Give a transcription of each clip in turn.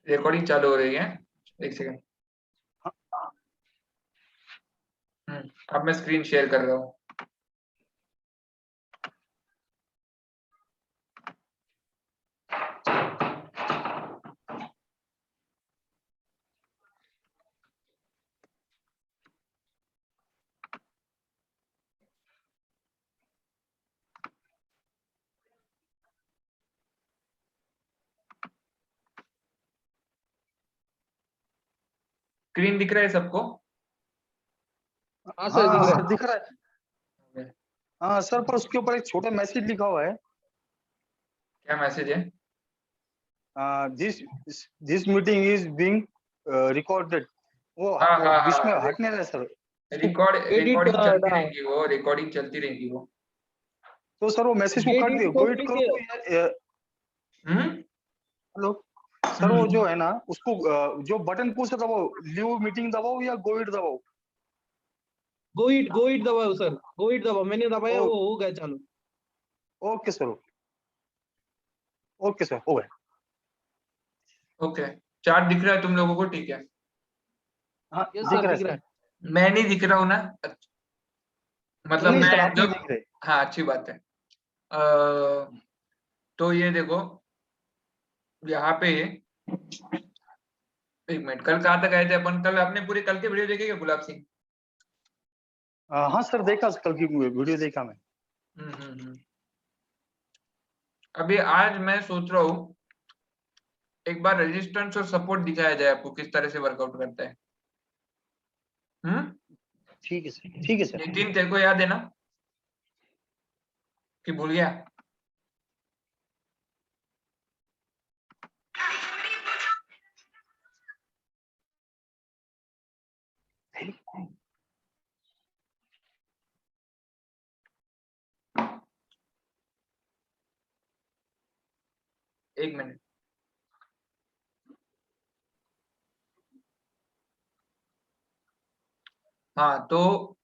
Recording चालू हो रही है, एक सेकंड। अब मैं स्क्रीन शेयर कर रहा हूँ। स्क्रीन दिख रहा है सबको? हाँ सर दिख रहा है। हाँ सर, पर उसके ऊपर एक छोटा मैसेज लिखा हुआ है। क्या मैसेज है? This meeting is being recorded. वो बीच में हट नहीं रहा सर। रिकॉर्डिंग चलती रहेगी, वो रिकॉर्डिंग चलती रहेगी वो। तो सर वो मैसेज को काट दियो, कोई करो। हेलो सर, वो जो है ना, उसको जो बटन पुश दबाओ, लीव मीटिंग दबाओ या गो इट दबाओ? गो इट दबाओ सर, गो इट दबाओ। मैंने दबाया, वो हो गया चालू। ओके सर, ओके सर, हो गया। ओके, चार्ट दिख रहा है तुम लोगों को? ठीक है। हाँ दिख रहा है। मैं नहीं दिख रहा हूँ ना, मतलब नहीं मैं सर, आप नहीं जो दिख रहे। हाँ, अच्छी बात है। तो ये देखो यहाँ पे, एक मिनट, कल कहाँ तक आए थे अपन? कल आपने पूरी कल की वीडियो देखी क्या गुलाब सिंह? हाँ सर, देखा, कल की वीडियो देखा मैं। अभी आज मैं सोच रहा हूँ एक बार रेजिस्टेंस और सपोर्ट दिखाया जाए आपको, किस तरह से वर्कआउट करता है। ठीक है सर, ठीक है सर। नितिन, तेरे को याद है ना कि भूल गया? एक मिनट। हाँ, तो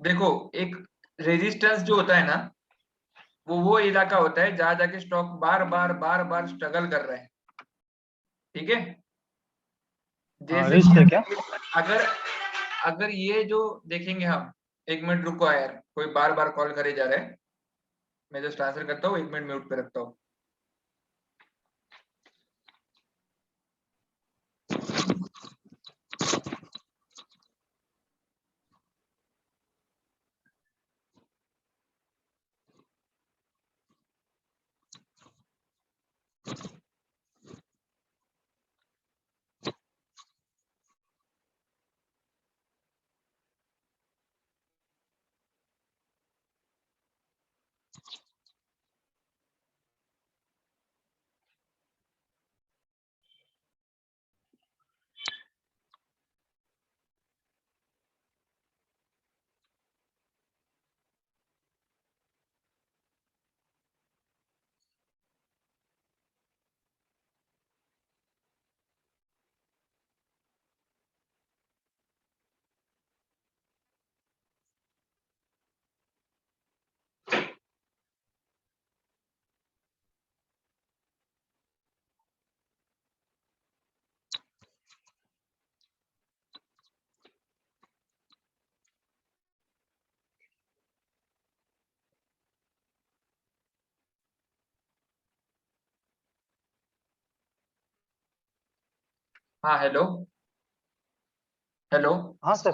देखो, एक रेजिस्टेंस जो होता है ना, वो इलाका होता है जहां जाके स्टॉक बार बार स्ट्रगल कर रहे हैं। ठीक है? जैसे क्या? अगर अगर ये जो देखेंगे हम, एक मिनट रुको यार, कोई बार बार कॉल करे जा रहा है, मैं जस्ट आंसर करता हूँ, एक मिनट म्यूट पे रखता हूँ। हाँ, हेलो हेलो। हाँ सर।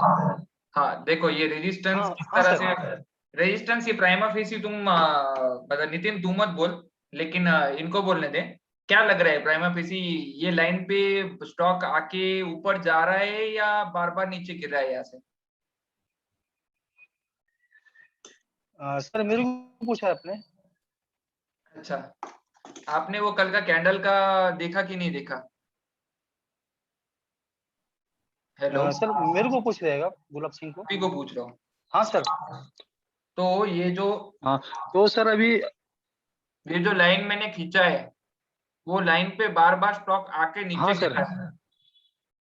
हाँ देखो, ये रेजिस्टेंस किस हाँ तरह सर। से, रेजिस्टेंस ये प्राइमा फेसी, तुम मतलब नितिन तू मत बोल, लेकिन इनको बोलने दे। क्या लग रहा है प्राइमा फेसी, ये लाइन पे स्टॉक आके ऊपर जा रहा है या बार बार नीचे गिर रहा है यहाँ से? सर मेरे को पूछा आपने? अच्छा, आपने वो कल का कैंडल का देखा कि नहीं देखा? हेलो, सर मेरे को पूछ रहेगा, गुलाब सिंह को। को पूछ रहा हूँ। हाँ सर। तो ये जो तो सर अभी ये जो लाइन मैंने खींचा है, वो लाइन पे बार बार स्टॉक आके नीचे गिर रहा है।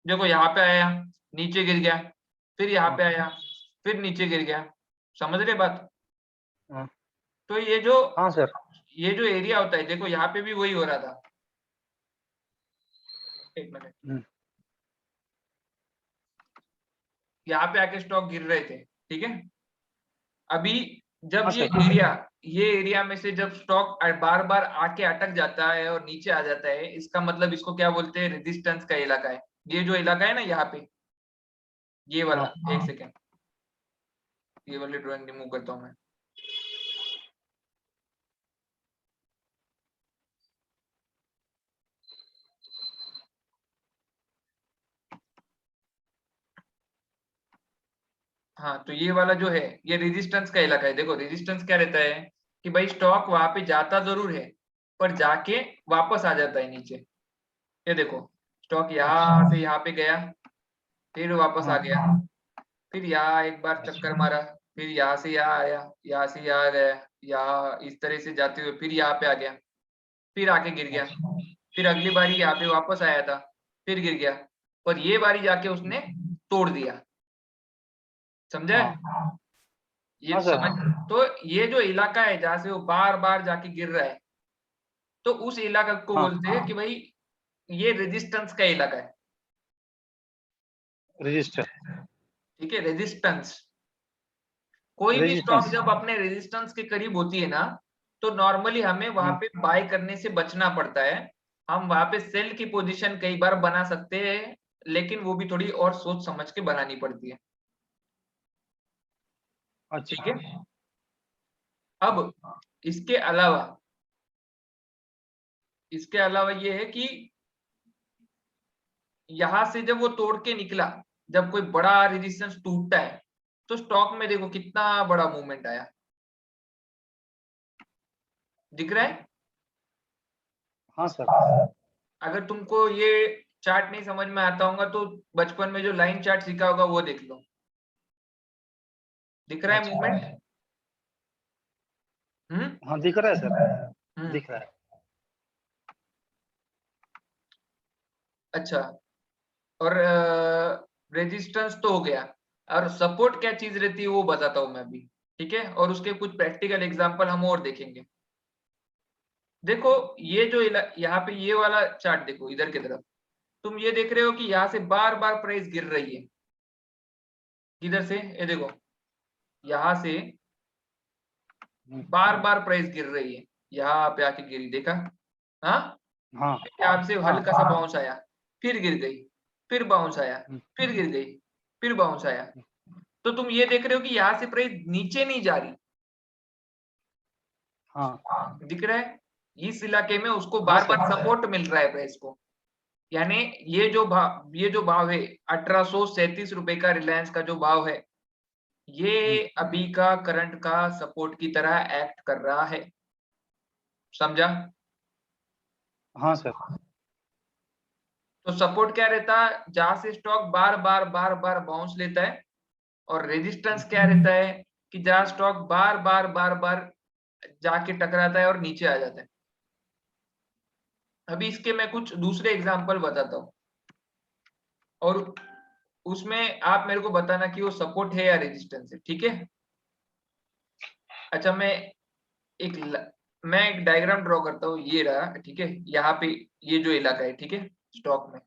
देखो, यहाँ पे आया, नीचे गिर गया, फिर यहाँ पे आया, फिर नीचे गिर गया। समझ रहे बात? हाँ तो ये जो सर। ये जो एरिया होता है, देखो यहाँ पे भी वही हो रहा था। एक मिनट, यहाँ पे आके स्टॉक गिर रहे थे, ठीक है। अभी जब हाँ ये सर। एरिया, ये एरिया में से जब स्टॉक बार बार आके अटक जाता है और नीचे आ जाता है, इसका मतलब इसको क्या बोलते हैं, रेजिस्टेंस का इलाका है। ये जो इलाका है ना यहाँ पे, ये वाला, एक सेकेंड, ये वाली ड्राइंग रिमूव करता हूँ मैं। हाँ, तो ये वाला जो है, ये रेजिस्टेंस का इलाका है। देखो रेजिस्टेंस क्या रहता है कि भाई स्टॉक वहां पे जाता जरूर है, पर जाके वापस आ जाता है नीचे। ये देखो, स्टॉक यहाँ से यहाँ पे गया, फिर वापस आ गया, फिर यहाँ एक बार चक्कर मारा, फिर यहाँ से यहाँ आया, यहाँ से यहाँ गया, यहाँ इस तरह से जाते हुए फिर यहाँ पे आ गया, फिर आके गिर गया, फिर अगली बारी यहाँ पे वापस आया था, फिर गिर गया, और ये बारी जाके उसने तोड़ दिया। समझा है? ये हाँ सर। समझ। तो ये जो इलाका है जहां से वो बार बार जाके गिर रहा है, तो उस इलाका को हाँ, बोलते हैं कि भाई ये रेजिस्टेंस का इलाका है। रजिस्टर, ठीक है, रेजिस्टेंस। कोई भी स्टॉक रेजिस्टेंस। जब अपने रेजिस्टेंस के करीब होती है ना, तो नॉर्मली हमें वहां पे बाय करने से बचना पड़ता है। हम वहां पे सेल की पोजीशन कई बार बना सकते हैं, लेकिन वो भी थोड़ी और सोच समझ के बनानी पड़ती है। ठीक अच्छा। है। अब इसके अलावा, इसके अलावा ये है कि यहां से जब वो तोड़ के निकला, जब कोई बड़ा रेजिस्टेंस टूटता है, तो स्टॉक में देखो कितना बड़ा मूवमेंट आया, दिख रहा है? हाँ सर। अगर तुमको ये चार्ट नहीं समझ में आता होगा तो बचपन में जो लाइन चार्ट सीखा होगा वो देख लो, दिख रहा है अच्छा। मूवमेंट? हाँ दिख रहा है सर, हम्म। दिख रहा है। अच्छा, और रेजिस्टेंस तो हो गया, और सपोर्ट क्या चीज रहती है वो बताता हूं मैं अभी। ठीक है, और उसके कुछ प्रैक्टिकल एग्जांपल हम और देखेंगे। देखो ये जो यहाँ पे ये वाला चार्ट देखो, इधर की तरफ तुम ये देख रहे हो कि यहाँ से बार बार प्राइस गिर रही है। किधर से? ये देखो, यहाँ से बार बार प्राइस गिर रही है, यहाँ पे आके गिरी, देखा? हाँ, हाँ यहाँ से हाँ। हल्का सा बाउंस आया, फिर गिर गई, फिर बाउंस आया, फिर गिर गई, फिर बाउंस आया। तो तुम ये देख रहे हो कि यहाँ से प्राइस नीचे नहीं जा रही। हाँ दिख रहा है? इस इलाके में उसको हाँ बार बार सर। सपोर्ट मिल रहा है प्राइस को। यानी ये जो भाव है 1837 रुपए का, रिलायंस का जो भाव है, ये अभी का करंट का सपोर्ट की तरह एक्ट कर रहा है। समझा? हाँ सर। तो सपोर्ट क्या रहता है? जहां से स्टॉक बार बार बाउंस लेता है। और रेजिस्टेंस क्या रहता है कि जहां स्टॉक बार बार जाके टकराता है और नीचे आ जाता है। अभी इसके मैं कुछ दूसरे एग्जांपल बताता हूँ, और उसमें आप मेरे को बताना कि वो सपोर्ट है या रेजिस्टेंस है। ठीक है? अच्छा, एक मैं एक डायग्राम ड्रॉ करता हूँ, ये रहा। ठीक है, यहाँ पे ये जो इलाका है, ठीक है, स्टॉक में,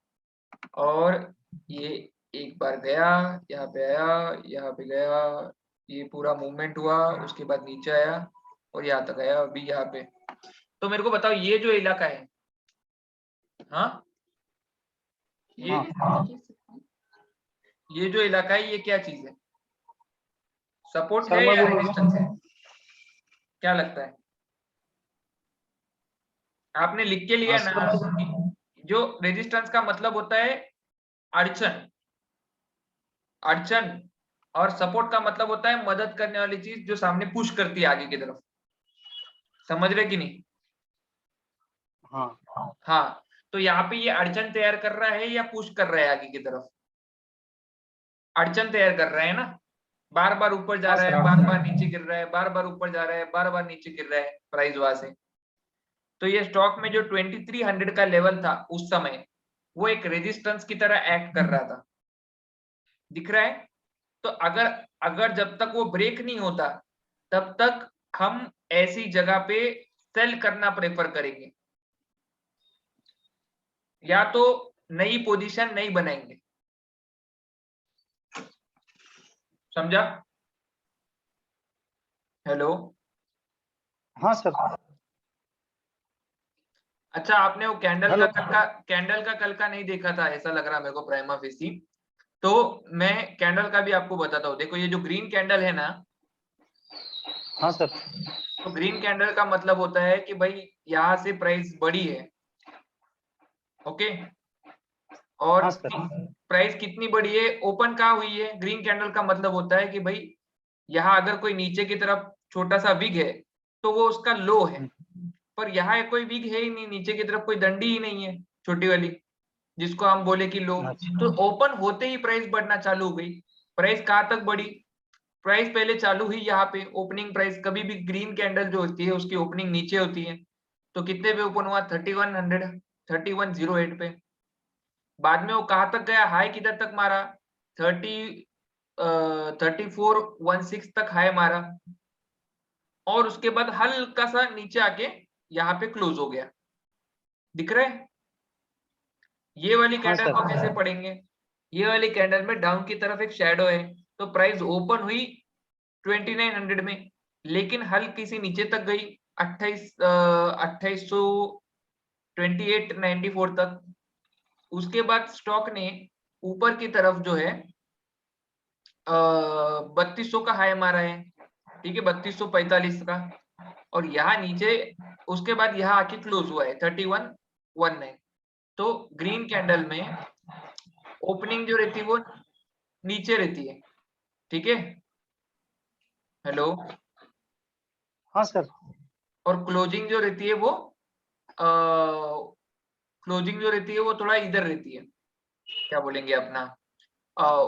और ये एक बार गया, यहाँ पे आया, यहाँ पे गया, ये पूरा मूवमेंट हुआ, उसके बाद नीचे आया और यहाँ तक आया, अभी यहाँ पे। तो मेरे को बताओ ये जो इलाका है, हाँ, ये ये जो इलाका है, ये क्या चीज है? सपोर्ट सर है मैं या बोलूँगा, रेजिस्टेंस है? क्या लगता है? आपने लिख के लिया सर ना? जो रेजिस्टेंस का मतलब होता है अड़चन, अड़चन, और सपोर्ट का मतलब होता है मदद करने वाली चीज जो सामने पुश करती है आगे की तरफ। समझ रहे कि नहीं? हाँ हाँ, तो यहाँ पे ये अड़चन तैयार कर रहा है या पुश कर रहा है आगे की तरफ? अड़चन तैयार कर रहा है ना, बार बार ऊपर जा हाँ रहा सर। है, बार बार नीचे गिर रहा है, बार बार ऊपर जा रहा है, बार बार नीचे गिर रहा है प्राइस वहां से। तो ये स्टॉक में जो 2300 का लेवल था उस समय, वो एक रेजिस्टेंस की तरह एक्ट कर रहा था। दिख रहा है? तो अगर अगर जब तक वो ब्रेक नहीं होता, तब तक हम ऐसी जगह पे सेल करना प्रेफर करेंगे, या तो नई पोजीशन नहीं बनाएंगे। समझा? हेलो? हाँ सर। अच्छा, आपने वो हेलो। कैंडल का कल का नहीं देखा था, ऐसा लग रहा मेरे को प्राइमा फेसी। तो मैं कैंडल का भी आपको बताता हूँ। देखो ये जो ग्रीन कैंडल है ना, हाँ सर। तो ग्रीन कैंडल का मतलब होता है कि भाई यहाँ से प्राइस बढ़ी है, ओके, और हाँ सर। प्राइस कितनी बढ़ी है, ओपन कहाँ हुई है। ग्रीन कैंडल का मतलब होता है कि भाई यहाँ अगर कोई नीचे की तरफ छोटा सा विग है तो वो उसका लो है, पर यहाँ कोई विग है ही नहीं, नीचे की तरफ कोई डंडी ही नहीं है छोटी वाली, जिसको हम बोले कि लो। अच्छा। तो ओपन होते ही प्राइस बढ़ना चालू हो गई। प्राइस कहाँ तक बढ़ी? प्राइस पहले चालू हुई यहाँ पे, ओपनिंग प्राइस, कभी भी ग्रीन कैंडल जो होती है उसकी ओपनिंग नीचे होती है, तो कितने पे ओपन हुआ? 3100, 3108 पे। बाद में वो कहाँ तक गया, हाई किधर तक मारा? 3416 तक हाई मारा, और उसके बाद हल्का सा नीचे आके यहाँ पे क्लोज हो गया। दिख रहा है? ये वाली हाँ कैंडल सर। को कैसे पढ़ेंगे? ये वाली कैंडल में डाउन की तरफ एक शैडो है, तो प्राइस ओपन हुई 2900 में, लेकिन हल्की सी नीचे तक गई 2894 तक। उसके बाद स्टॉक ने ऊपर की तरफ जो है 3200 का हाई मारा है, ठीक है, 3245 का, और यहाँ नीचे उसके बाद यहाँ आके क्लोज हुआ है 3119। तो ग्रीन कैंडल में ओपनिंग जो रहती है वो नीचे रहती है, ठीक है। हेलो? हाँ सर। और क्लोजिंग जो रहती है वो क्लोजिंग जो रहती है वो थोड़ा इधर रहती है, क्या बोलेंगे अपना,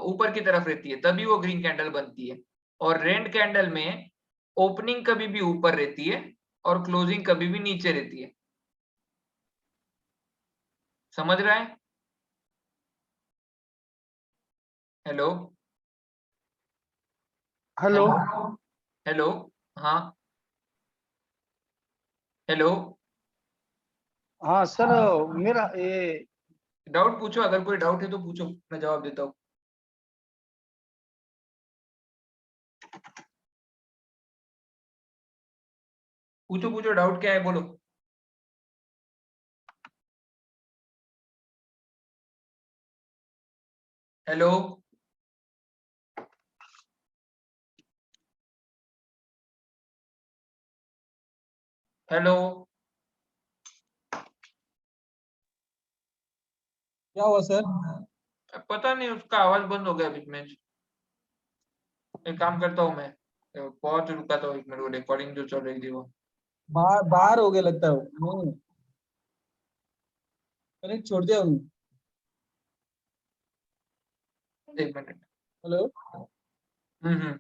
ऊपर की तरफ रहती है, तभी वो ग्रीन कैंडल बनती है। और रेड कैंडल में ओपनिंग कभी भी ऊपर रहती है और क्लोजिंग कभी भी नीचे रहती है। समझ रहा है? हेलो? हेलो। हेलो? हाँ, हेलो? हाँ सर। मेरा ये डाउट पूछो, अगर कोई डाउट है तो पूछो, मैं जवाब देता हूँ। पूछो पूछो, डाउट क्या है बोलो। हेलो? हेलो? क्या हुआ सर? पता नहीं, उसका आवाज बंद हो गया बीच में। एक काम करता हूँ मैं, पहुंच रुका था, एक मिनट, रिकॉर्डिंग जो चल रही थी वो। बाहर बाहर हो गया लगता है नहीं। मैंने छोड़ दिया उन्हें। एक मिनट। हेलो। हम्म।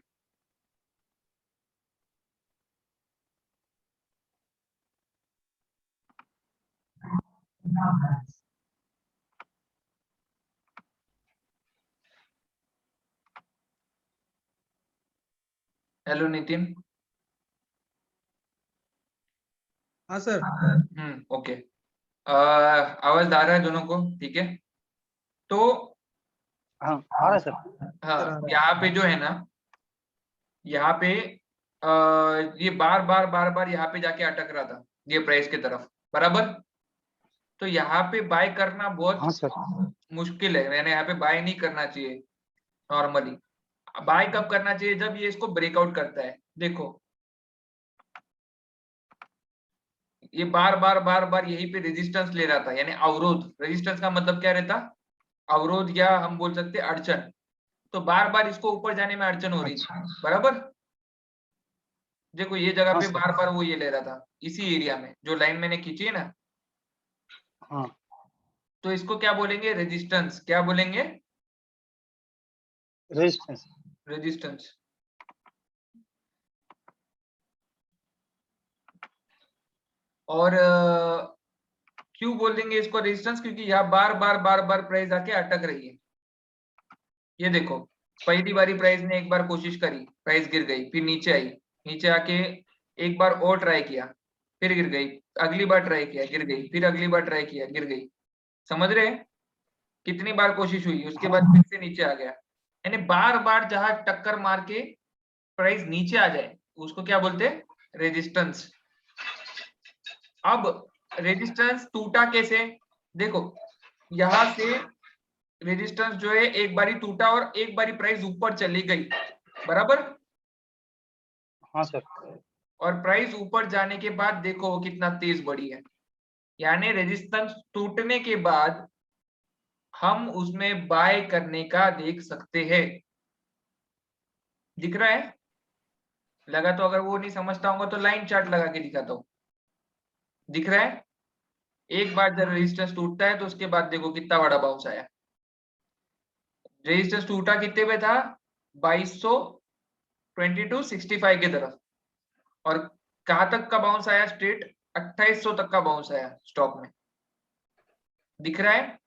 हेलो नितिन। हाँ सर। ओके। आवाज आ रहा है दोनों को, ठीक है। तो हाँ आ रहा है सर। सर आ हाँ, रहा है। यहाँ पे जो है ना, यहाँ पे ये बार बार बार बार यहाँ पे जाके अटक रहा था ये प्राइस की तरफ, बराबर। तो यहाँ पे बाय करना हाँ बहुत सर। मुश्किल है, मैंने यहाँ पे बाय नहीं करना चाहिए नॉर्मली। बाय कब करना चाहिए? जब ये इसको ब्रेकआउट करता है। देखो ये बार बार बार बार यहीं पे रेजिस्टेंस ले रहा था, यानी अवरोध। रेजिस्टेंस का मतलब क्या रहता? अवरोध, या हम बोल सकते अड़चन। तो बार बार इसको ऊपर जाने में अड़चन हो रही अच्छा। थी, बराबर। देखो ये जगह हाँ पे सर। बार बार वो ये ले रहा था, इसी एरिया में जो लाइन मैंने खींची है ना, हाँ। तो इसको क्या बोलेंगे? रेजिस्टेंस। क्या बोलेंगे? रेजिस्टेंस। रेजिस्टेंस। और क्यों बोल देंगे इसको रेजिस्टेंस? क्योंकि यहाँ बार बार बार बार प्राइस आके अटक रही है। ये देखो, पहली बारी प्राइस ने एक बार कोशिश करी, प्राइस गिर गई, फिर नीचे आई, नीचे आके एक बार और ट्राई किया, फिर गिर गई, अगली बार ट्राई किया गिर गई, फिर अगली बार ट्राई किया गिर गई। समझ रहे हैं? कितनी बार कोशिश हुई, उसके बाद फिर से नीचे आ गया। यानी बार बार जहां टक्कर मार के प्राइस नीचे आ जाए उसको क्या बोलते हैं? रेजिस्टेंस। अब रेजिस्टेंस टूटा कैसे? देखो यहां से रेजिस्टेंस जो है एक बारी टूटा और एक बारी प्राइस ऊपर चली गई, बराबर। हाँ सर। और प्राइस ऊपर जाने के बाद देखो वो कितना तेज बढ़ी है। यानी रेजिस्टेंस टूटने के बाद हम उसमें बाय करने का देख सकते हैं। दिख रहा है? लगा तो अगर वो नहीं समझता होगा तो लाइन चार्ट लगा के दिखाता हूं। दिख रहा है? एक बार जब रेजिस्टेंस टूटता है तो उसके बाद देखो कितना बड़ा बाउंस आया। रेजिस्टेंस टूटा कितने पे था? 2265 की तरफ। और कहां तक का बाउंस आया? स्ट्रेट 2800 तक का बाउंस आया स्टॉक में। दिख रहा है?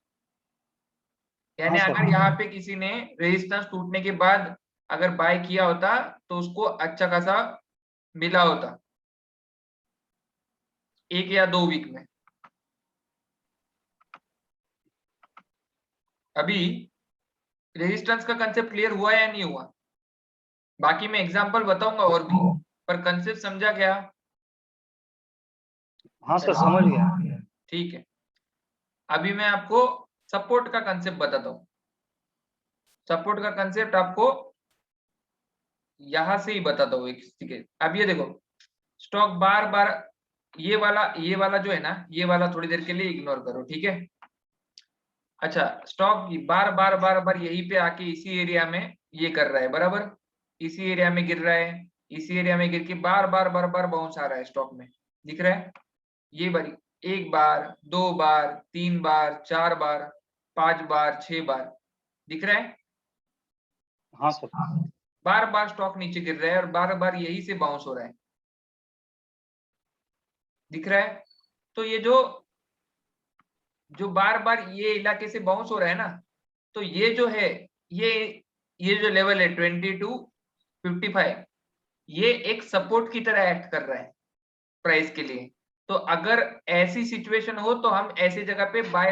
यानी हाँ सर। अगर यहाँ पे किसी ने रेजिस्टेंस टूटने के बाद अगर बाय किया होता तो उसको अच्छा खासा मिला होता 1 या 2 वीक में। अभी रेजिस्टेंस का कंसेप्ट क्लियर हुआ या नहीं हुआ? बाकी मैं एग्जांपल बताऊंगा और भी, पर कंसेप्ट समझा क्या? हाँ सर समझ गया। ठीक है। अभी मैं आपको सपोर्ट का कंसेप्ट बताता हूँ। सपोर्ट का कंसेप्ट आपको यहां से ही बताता हूँ। ठीक है, अब ये देखो स्टॉक बार बार ये वाला जो है ना, ये वाला थोड़ी देर के लिए इग्नोर करो, ठीक है। अच्छा, स्टॉक बार बार यहीं पे आके इसी एरिया में ये कर रहा है, बराबर। इसी एरिया में गिर रहा है, इसी एरिया में गिर के बार बार बाउंस आ रहा है स्टॉक में। दिख रहा है? ये बारी 1 बार 2 बार 3 बार 4 बार 5 बार 6 बार। दिख रहा है? हाँ सर। बार बार स्टॉक नीचे गिर रहा है और बार बार यही से बाउंस हो रहा है। दिख रहा है? तो ये जो बार बार ये इलाके से बाउंस हो रहा है ना, तो ये जो है ये ये जो लेवल है 2255, ये एक सपोर्ट की तरह एक्ट कर रहा है प्राइस के लिए। तो अगर ऐसी सिचुएशन हो तो हम ऐसी जगह पे बाय,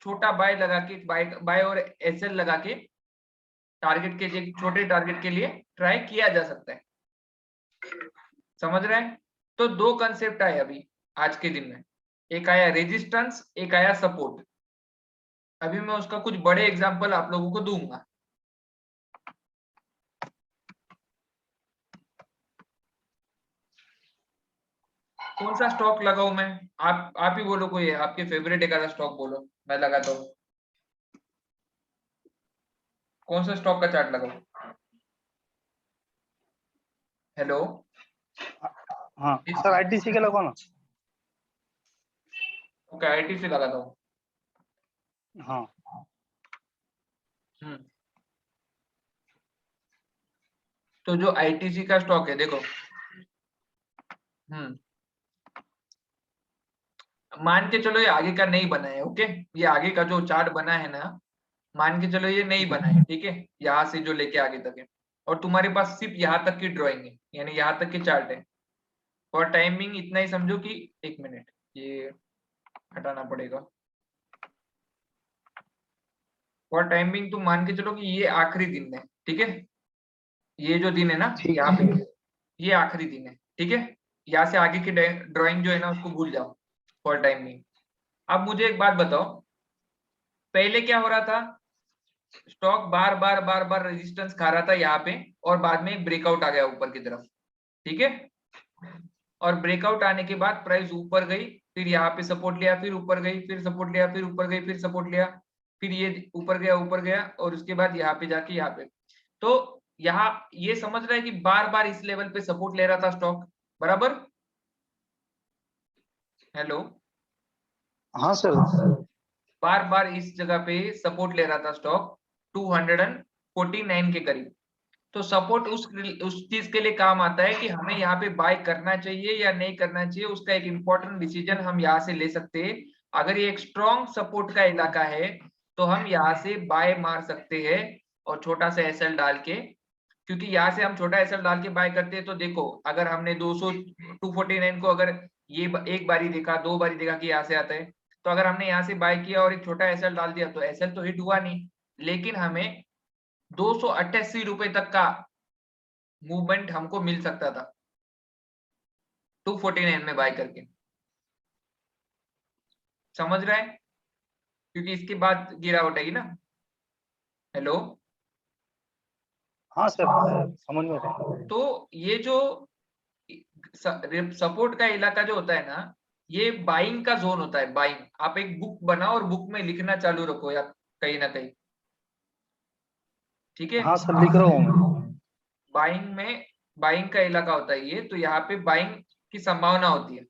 छोटा बाय लगा के, बाय और एसएल लगा के टारगेट के, छोटे टारगेट के लिए ट्राई किया जा सकता है। समझ रहे हैं? तो 2 कंसेप्ट आए अभी आज के दिन में, एक आया रेजिस्टेंस, एक आया सपोर्ट। अभी मैं उसका कुछ बड़े एग्जांपल आप लोगों को दूंगा। कौन सा स्टॉक लगाऊं मैं? आप ही बोलो, कोई है आपके फेवरेट एक आधा स्टॉक बोलो, मैं लगाता हूँ। कौन सा स्टॉक का चार्ट लगाऊं? हेलो? हाँ सर आईटीसी के लगाओ ना। ओके, आईटी से लगाता हूँ। हाँ तो जो आईटीसी का स्टॉक है देखो, मान के चलो ये आगे का नहीं बना है, ओके। ये आगे का जो चार्ट बना है ना, मान के चलो ये नहीं बना है, ठीक है। यहाँ से जो लेके आगे तक है, और तुम्हारे पास सिर्फ यहाँ तक की ड्राइंग है, यानी यहाँ तक के चार्ट है। और टाइमिंग इतना ही समझो कि 1 मिनट ये हटाना पड़ेगा। और टाइमिंग तुम मान के चलो कि ये आखिरी दिन है, ठीक है। ये जो दिन है ना ठीक यहाँ है। पे, ये आखिरी दिन है, ठीक है। यहाँ से आगे की ड्राइंग जो है ना उसको भूल जाओ फॉर टाइमिंग। अब मुझे एक बात बताओ, पहले क्या हो रहा था? स्टॉक बार बार रेजिस्टेंस खा रहा था यहाँ पे, और बाद में एक ब्रेकआउट आ गया ऊपर की तरफ, ठीक है। और ब्रेकआउट आने के बाद प्राइस ऊपर गई, फिर यहाँ पे सपोर्ट लिया, फिर ऊपर गई, फिर सपोर्ट लिया, फिर ऊपर गई, फिर सपोर्ट लिया, फिर ये ऊपर गया और उसके बाद यहाँ पे जाके यहाँ पे। तो यहाँ ये समझ रहा है कि बार बार इस लेवल पे सपोर्ट ले रहा था स्टॉक, बराबर। हेलो? हाँ सर। बार बार इस जगह पे सपोर्ट ले रहा था स्टॉक 249 के करीब। तो सपोर्ट उस चीज के लिए काम आता है कि हमें यहाँ पे बाय करना चाहिए या नहीं करना चाहिए, उसका एक इंपॉर्टेंट डिसीजन हम यहाँ से ले सकते हैं। अगर ये एक स्ट्रॉन्ग सपोर्ट का इलाका है तो हम यहाँ से बाय मार सकते हैं, और छोटा सा एसएल डाल के, क्योंकि यहाँ से हम छोटा एसएल डाल के बाय करते हैं तो देखो अगर हमने 249 को अगर ये एक बारी देखा, 2 बारी देखा कि यहाँ से आता है, तो अगर हमने यहाँ से बाय किया और एक छोटा एसएल डाल दिया तो एसएल तो हिट हुआ नहीं, लेकिन हमें 288 रुपए तक का मूवमेंट हमको मिल सकता था 249 में बाय करके। समझ रहा है? क्योंकि इसके बाद गिरावट आएगी ना। हेलो, हाँ सर, समझ में रहा है। तो ये जो सपोर्ट का इलाका जो होता है ना, ये बाइंग का जोन होता है। बाइंग, आप एक बुक बनाओ और बुक में लिखना चालू रखो या कहीं ना कहीं, ठीक है? हाँ सर, लिख रहा हूँ मैं। बाइंग में, बाइंग का इलाका होता है ये, तो यहाँ पे बाइंग की संभावना होती है।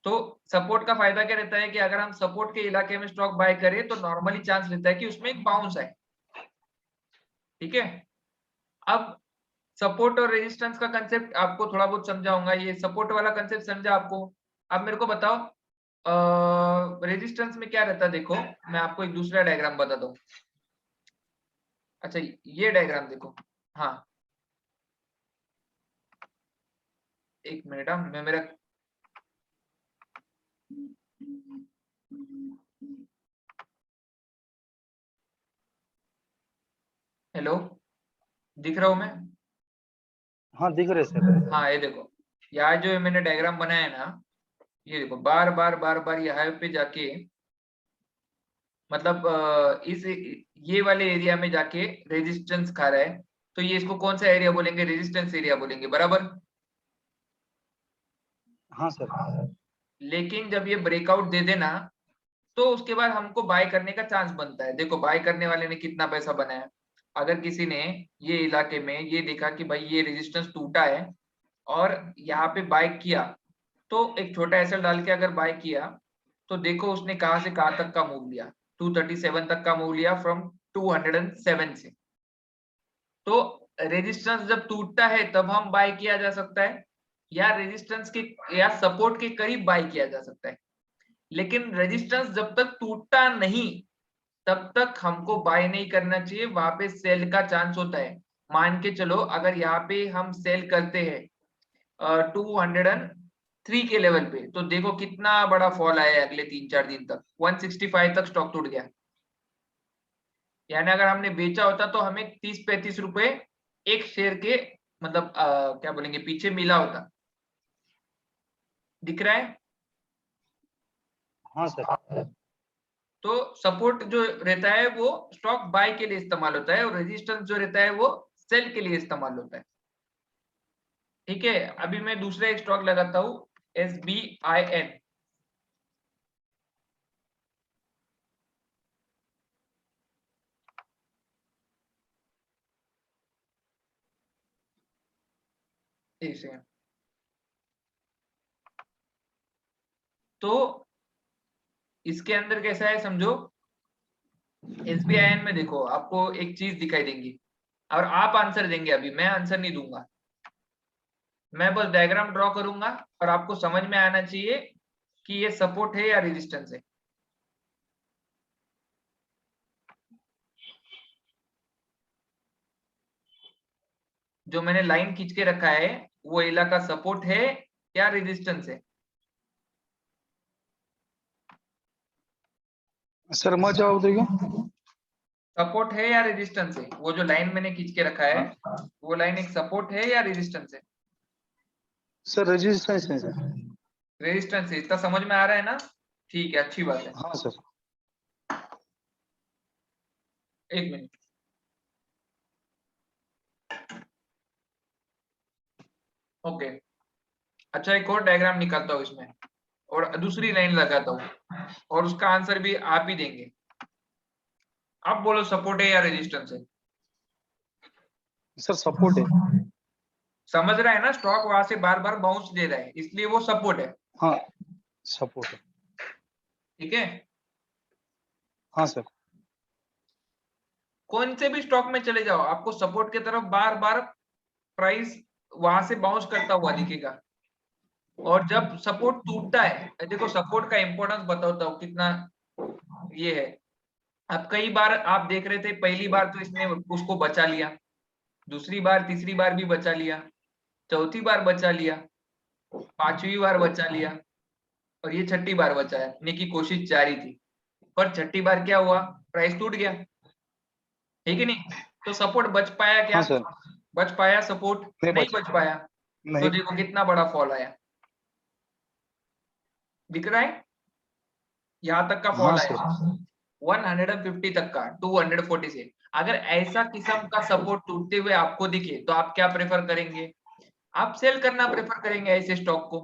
तो सपोर्ट का फायदा क्या रहता है कि अगर हम सपोर्ट के इलाके में स्टॉक बाय करें तो नॉर्मली चांस रहता है कि उसमें एक बाउंस है, ठीक है? अब सपोर्ट और रेजिस्टेंस का कंसेप्ट आपको थोड़ा बहुत समझाऊंगा। ये सपोर्ट वाला कंसेप्ट समझा आपको। अब मेरे को बताओ रेजिस्टेंस में क्या रहता है। देखो मैं आपको एक दूसरा डायग्राम बताता हूँ। अच्छा, ये डायग्राम देखो। हाँ, एक मिनट, मैं मेरा हेलो, दिख रहा हूँ मैं? हाँ दिख रहे सर। हाँ, ये देखो, यहाँ जो मैंने डायग्राम बनाया है ना, ये देखो बार बार यहाँ पे जाके, मतलब इस ये वाले एरिया में जाके रेजिस्टेंस खा रहा है, तो ये इसको कौन सा एरिया बोलेंगे? रेजिस्टेंस एरिया बोलेंगे, बराबर? हाँ सर। लेकिन जब ये ब्रेकआउट दे देना तो उसके बाद हमको बाय करने का चांस बनता है। देखो बाय करने वाले ने कितना पैसा बनाया। अगर किसी ने ये इलाके में ये देखा कि भाई ये रेजिस्टेंस टूटा है और यहाँ पे बाय किया, तो एक छोटा एसएल डाल के अगर बाय किया तो देखो उसने कहां से कहां तक का मूव लिया। 237 तक का मूव लिया फ्रॉम 207 से। तो रेजिस्टेंस जब टूटता है तब हम बाय किया जा सकता है, या रेजिस्टेंस के या सपोर्ट के करीब बाय किया जा सकता है। लेकिन रेजिस्टेंस जब तक टूटता नहीं तब तक हमको बाय नहीं करना चाहिए, वहां पे सेल का चांस होता है। मान के चलो अगर यहाँ पे हम सेल करते हैं 203 के लेवल पे, तो देखो कितना बड़ा फॉल आया है अगले 3-4 दिन तक, 165 तक स्टॉक टूट गया। यानी अगर हमने बेचा होता तो हमें 30-35 रुपए एक शेयर के, मतलब क्या बोलेंगे, पीछे मिला होता। दिख रहा है? हाँ सर। तो सपोर्ट जो रहता है वो स्टॉक बाय के लिए इस्तेमाल होता है और रेजिस्टेंस जो रहता है वो सेल के लिए इस्तेमाल होता है, ठीक है? अभी मैं दूसरा एक स्टॉक लगाता हूँ, SBIN। ऐसे तो इसके अंदर कैसा है समझो। SBIN में देखो आपको एक चीज दिखाई देंगी और आप आंसर देंगे। अभी मैं आंसर नहीं दूंगा, मैं बस डायग्राम ड्रॉ करूंगा और आपको समझ में आना चाहिए कि ये सपोर्ट है या रेजिस्टेंस है। जो मैंने लाइन खींच के रखा है वो इलाका सपोर्ट है या रेजिस्टेंस है? सर मैं जवाब देगा। सपोर्ट है या रेजिस्टेंस है? वो जो लाइन मैंने खींच के रखा है वो लाइन एक सपोर्ट है या रेजिस्टेंस है? सर रेजिस्टेंस है सर। रेजिस्टेंस है। इसका समझ में आ रहा है ना? ठीक है, अच्छी बात है। हाँ सर। एक मिनट। ओके, अच्छा एक और डायग्राम निकालता हूँ इसमें और दूसरी लाइन लगाता हूँ और उसका आंसर भी आप ही देंगे। आप बोलो सपोर्ट है या रेजिस्टेंस है? सर सपोर्ट है। समझ रहा है ना? स्टॉक वहां से बार बार बाउंस दे रहा है इसलिए वो सपोर्ट है, हाँ सपोर्ट है। ठीक है? हाँ सर। कौन से भी स्टॉक में चले जाओ आपको सपोर्ट की तरफ बार बार प्राइस वहां से बाउंस करता हुआ दिखेगा। और जब सपोर्ट टूटता है, देखो सपोर्ट का इंपॉर्टेंस बताता हूँ कितना ये है। अब कई बार आप देख रहे थे, पहली बार तो इसने उसको बचा लिया, दूसरी बार तीसरी बार भी बचा लिया, चौथी बार बचा लिया, 5वीं बार बचा लिया और ये 6ठी बार बचाने की कोशिश जारी थी, पर 6ठी बार क्या हुआ, प्राइस टूट गया, ठीक है नहीं। तो सपोर्ट बच पाया क्या, हाँ सर, बच पाया सपोर्ट, नहीं नहीं बचा, बच पाया। तो नहीं। देखो कितना बड़ा फॉल आया, दिख रहा है, यहां तक का हाँ फॉल सर, आया 150 तक का, 240 से। अगर ऐसा किस्म का सपोर्ट टूटते हुए आपको दिखे तो आप क्या प्रेफर करेंगे, आप सेल करना प्रेफर करेंगे ऐसे स्टॉक को,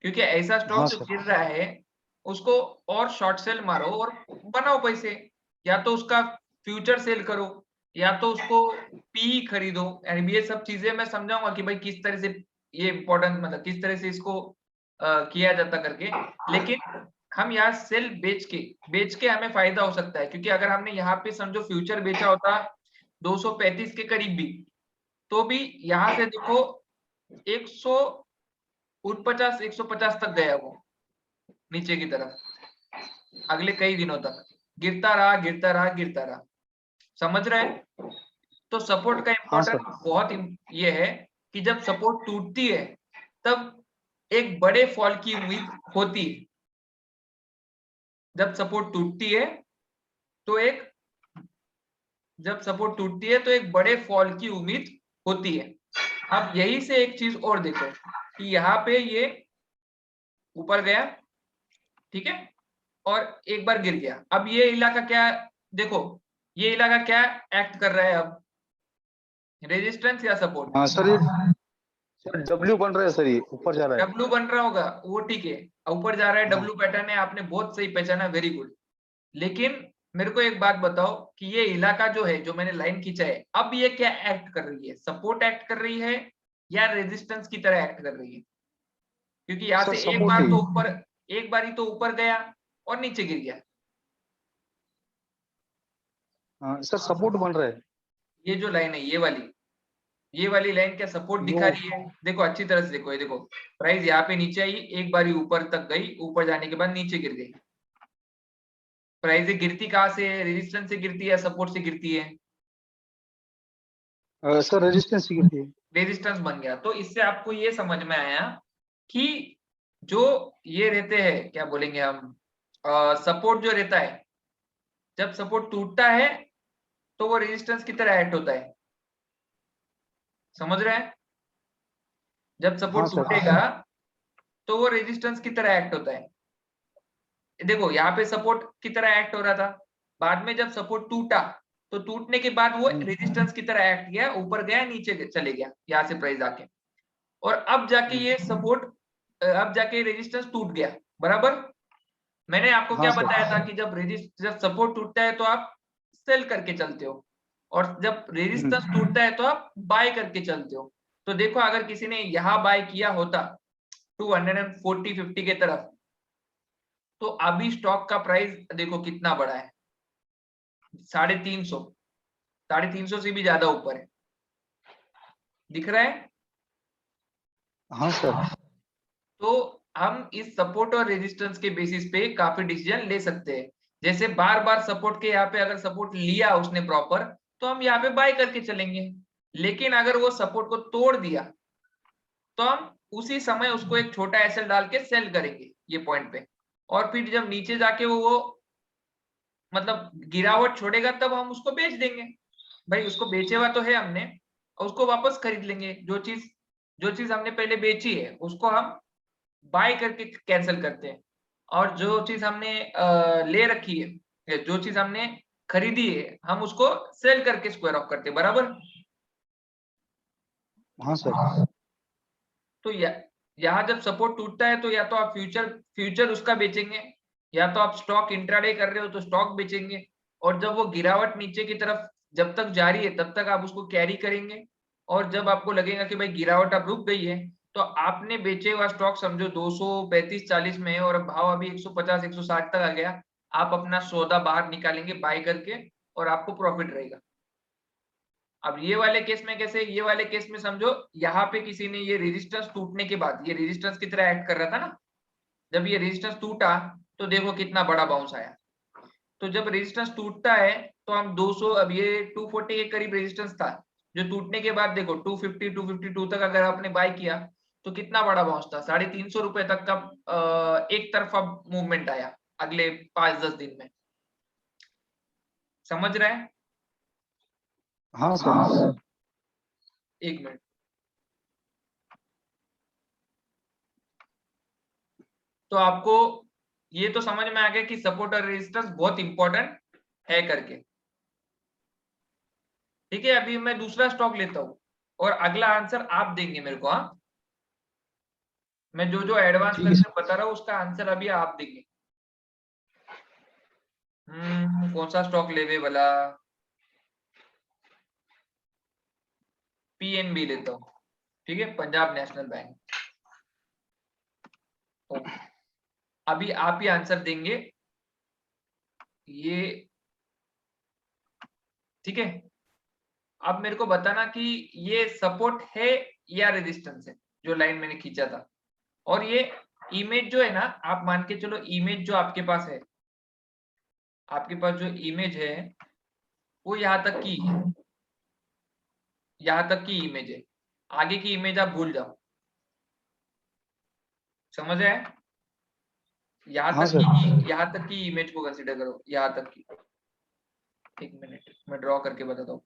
क्योंकि ऐसा स्टॉक हाँ जो सर, गिर रहा है उसको और शॉर्ट सेल मारो और बनाओ पैसे, या तो उसका फ्यूचर सेल करो या तो उसको पी खरीदो। यानी ये सब चीजें मैं समझाऊंगा कि भाई किस तरह से ये इंपॉर्टेंट, मतलब किस तरह से इसको किया जाता करके। लेकिन हम यहाँ सेल बेच के हमें फायदा हो सकता है, क्योंकि अगर हमने यहाँ पे समझो फ्यूचर बेचा होता 235 के करीब भी, तो भी यहाँ से देखो 149 150 तक गया वो नीचे की तरफ, अगले कई दिनों तक गिरता रहा गिरता रहा गिरता रहा, समझ रहे हैं। तो सपोर्ट का हाँ इंपॉर्टेंट सर, बहुत ये है कि जब सपोर्ट टूटती है तब एक बड़े फॉल की उम्मीद होती है। जब सपोर्ट टूटती है तो एक जब सपोर्ट टूटती है तो एक बड़े फॉल की उम्मीद होती है। अब यही से एक चीज और देखो कि यहाँ पे ये ऊपर गया, ठीक है, और एक बार गिर गया। अब ये इलाका क्या, देखो ये इलाका क्या एक्ट कर रहा है अब, रेजिस्टेंस या सपोर्ट, हाँ सर, ये सर डब्ल्यू बन रहा है सर, ये ऊपर जा रहा है। डब्ल्यू बन रहा होगा वो, ठीक है, ऊपर जा रहा है, हाँ डब्ल्यू पैटर्न है, आपने बहुत सही पहचाना, वेरी गुड। लेकिन मेरे को एक बात बताओ कि ये इलाका जो है, जो मैंने लाइन खींचा है, अब ये क्या एक्ट कर रही है, सपोर्ट एक्ट कर रही है या रेजिस्टेंस की तरह एक्ट कर रही है? क्योंकि यहाँ सर से एक सपोर्ट बार ही, तो ऊपर, एक बार ही तो ऊपर गया और नीचे गिर गया। हाँ सर सपोर्ट बन रहा है। ये जो लाइन है ये वाली लाइन क्या सपोर्ट यो, दिखा रही है? देखो अच्छी तरह से देखो, ये देखो प्राइस यहाँ पे नीचे आई, एक बार ही ऊपर तक गई, ऊपर जाने के बाद नीचे गिर गई। प्राइस गिरती कहाँ से है, रेजिस्टेंस से गिरती है या सपोर्ट से गिरती है? सर रेजिस्टेंस की थी। रेजिस्टेंस बन गया। तो इससे आपको ये समझ में आया कि जो ये रहते हैं, क्या बोलेंगे हम, सपोर्ट जो रहता है, जब सपोर्ट टूटता है तो वो रेजिस्टेंस की तरह एक्ट होता है, समझ रहे हैं। जब हाँ सपोर्ट सर, टूटेगा तो वो रेजिस्टेंस की तरह एक्ट होता है। देखो यहाँ पे सपोर्ट की तरह एक्ट हो रहा था, बाद में जब सपोर्ट टूटा तो टूटने के बाद वो रेजिस्टेंस की तरह एक्ट किया, ऊपर गया नीचे चले गया यहाँ से प्राइस आके, और अब जाके ये सपोर्ट, अब जाके रेजिस्टेंस टूट गया, बराबर। मैंने आपको हाँ क्या सर, बताया था कि जब सपोर्ट टूटता है तो आप सेल करके चलते हो, और जब रेजिस्टेंस टूटता है तो आप बाय करके चलते हो। तो देखो अगर किसी ने यहाँ बाय किया होता 240-50 के तरफ, तो अभी स्टॉक का प्राइस देखो कितना बड़ा है, 350, 350 से भी ज्यादा ऊपर है, दिख रहा है। हाँ सर, तो हम इस सपोर्ट और रेजिस्टेंस के बेसिस पे काफी डिसीजन ले सकते हैं। जैसे बार बार सपोर्ट के यहाँ पे अगर सपोर्ट लिया उसने प्रॉपर, तो हम यहाँ पे बाय करके चलेंगे। लेकिन अगर वो सपोर्ट को तोड़ दिया तो हम उसी समय उसको एक छोटा एसएल डाल के सेल करेंगे ये पॉइंट पे, और फिर जब नीचे जाके वो मतलब गिरावट छोड़ेगा तब हम उसको बेच देंगे। भाई उसको बेचे हुआ तो है हमने, और उसको वापस खरीद लेंगे। जो चीज हमने पहले बेची है उसको हम बाय करके कैंसिल करते हैं, और जो चीज हमने ले रखी है, जो चीज हमने खरीदी है, हम उसको सेल करके स्क्वायर ऑफ करते हैं, बराबर। हाँ सर, तो यहाँ जब सपोर्ट टूटता है तो या तो आप फ्यूचर उसका बेचेंगे, या तो आप स्टॉक इंट्राडे कर रहे हो तो स्टॉक बेचेंगे, और जब वो गिरावट नीचे की तरफ जब तक जारी है तब तक आप उसको कैरी करेंगे, और जब आपको लगेगा कि भाई गिरावट अब रुक गई है तो आपने बेचे हुआ स्टॉक समझो 235-40 में है और भाव अभी 150-160 तक आ गया, आप अपना सौदा बाहर निकालेंगे बाय करके, और आपको प्रॉफिट रहेगा। अब ये वाले केस में कैसे, ये वाले केस में समझो यहाँ पे किसी ने ये रेजिस्टेंस टूटने के बाद, ये रेजिस्टेंस की तरह एक्ट कर रहा था ना, जब ये रेजिस्टेंस टूटा तो देखो कितना बड़ा बाउंस आया। तो जब रेजिस्टेंस टूटता है तो हम 200, अब ये 240 के करीब रेजिस्टेंस था, जो टूटने के बाद देखो 250 252 तक अगर आपने बाय किया तो कितना बड़ा बाउंस था, 350 रुपए तक का एक तरफा मूवमेंट आया अगले 5-10 दिन में। समझ रहे हैं? हाँ सर। एक मिनट, तो आपको ये तो समझ में आ गया कि सपोर्ट और रेजिस्टेंस बहुत इंपॉर्टेंट है करके। ठीक है, अभी मैं दूसरा स्टॉक लेता हूं और अगला आंसर आप देंगे मेरे को। हाँ, मैं जो जो एडवांस ठीक है करके बता रहा हूँ उसका आंसर अभी आप देंगे। कौन सा स्टॉक लेवे वाला? पीएनबी लेता हूँ। ठीक है, पंजाब नेशनल बैंक। अभी आप ही आंसर देंगे ये। ठीक है, अब मेरे को बताना कि ये सपोर्ट है या रेजिस्टेंस है, जो लाइन मैंने खींचा था। और ये इमेज जो है ना, आप मान के चलो इमेज जो आपके पास है, आपके पास जो इमेज है वो यहाँ तक की है, यहाँ तक की इमेज है। आगे की इमेज आप भूल जाओ। समझ आए? यहाँ हाँ तक सर। की, यहाँ तक की इमेज को कंसीडर करो, यहाँ तक की। एक मिनट मैं ड्रॉ करके बताता हूँ।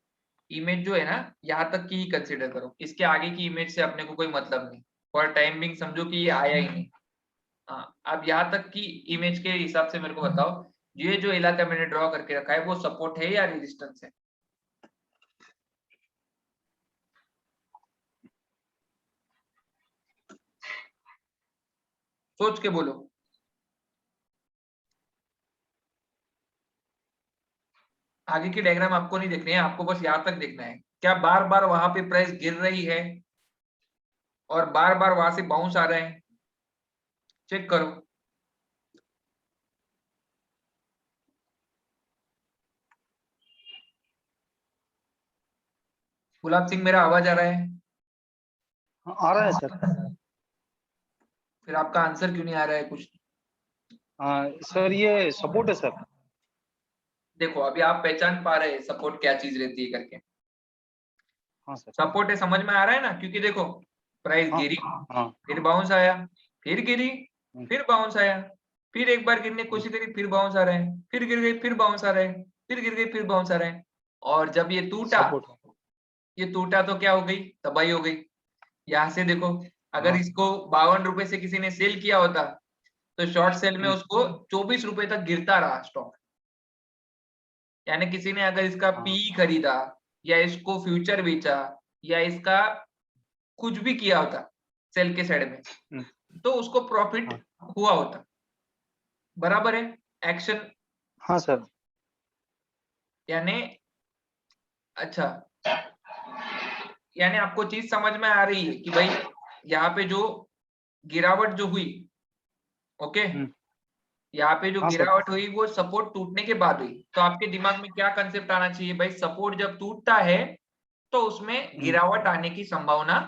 इमेज जो है ना, यहाँ तक की ही कंसीडर करो, इसके आगे की इमेज से अपने को कोई मतलब नहीं। फॉर टाइम बिंग समझो कि ये आया ही नहीं। हाँ, अब यहाँ तक की इमेज के हिसाब से मेरे को बताओ, ये जो इलाका मैंने ड्रॉ करके रखा है वो सपोर्ट है या रेजिस्टेंस है? सोच के बोलो। आगे की डायग्राम आपको नहीं देखनी है, आपको बस यहाँ तक देखना है। क्या बार बार वहां पे प्राइस गिर रही है और बार बार वहां से बाउंस आ रहे हैं? चेक करो। गुलाब सिंह, मेरा आवाज आ रहा है? हाँ, आ रहा है सर। फिर आपका आंसर क्यों नहीं आ रहा है कुछ? हाँ सर, ये सपोर्ट है सर। देखो अभी आप पहचान पा रहे हैं सपोर्ट क्या चीज रहती है करके। हाँ सर। सपोर्ट है, समझ में आ रहा है ना? क्योंकि देखो प्राइस हाँ गिरी, हाँ। फिर बाउंस आया, फिर गिरी, हम्म, फिर बाउंस आया, फिर एक बार गिरने की हम्म, कोशिश करी, फिर बाउंस आ रहे हैं, फिर गिर गई, फिर बाउंस आ रहे हैं, फिर गिर गई, फिर बाउंस आ रहे हैं। और जब ये टूटा, सपोर्ट है। ये टूटा तो क्या हो गई? तबाही हो गई। यहाँ से देखो, अगर हाँ। इसको 52 रुपए से किसी ने सेल किया होता तो शॉर्ट सेल में हम्म, उसको 24 रुपए तक गिरता रहा स्टॉक। यानी किसी ने अगर इसका हाँ। पी खरीदा या इसको फ्यूचर बेचा या इसका कुछ भी किया होता सेल के साइड में, हम्म, तो उसको प्रॉफिट हाँ। हुआ होता। बराबर है? एक्शन। हाँ सर। यानी अच्छा, यानी आपको चीज समझ में आ रही है कि भाई यहाँ पे जो गिरावट जो हुई, ओके, हम्म, यहाँ पे जो हाँ सर। गिरावट हुई वो सपोर्ट टूटने के बाद हुई। तो आपके दिमाग में क्या कंसेप्ट आना चाहिए भाई? सपोर्ट जब टूटता है तो उसमें हम्म, गिरावट आने की संभावना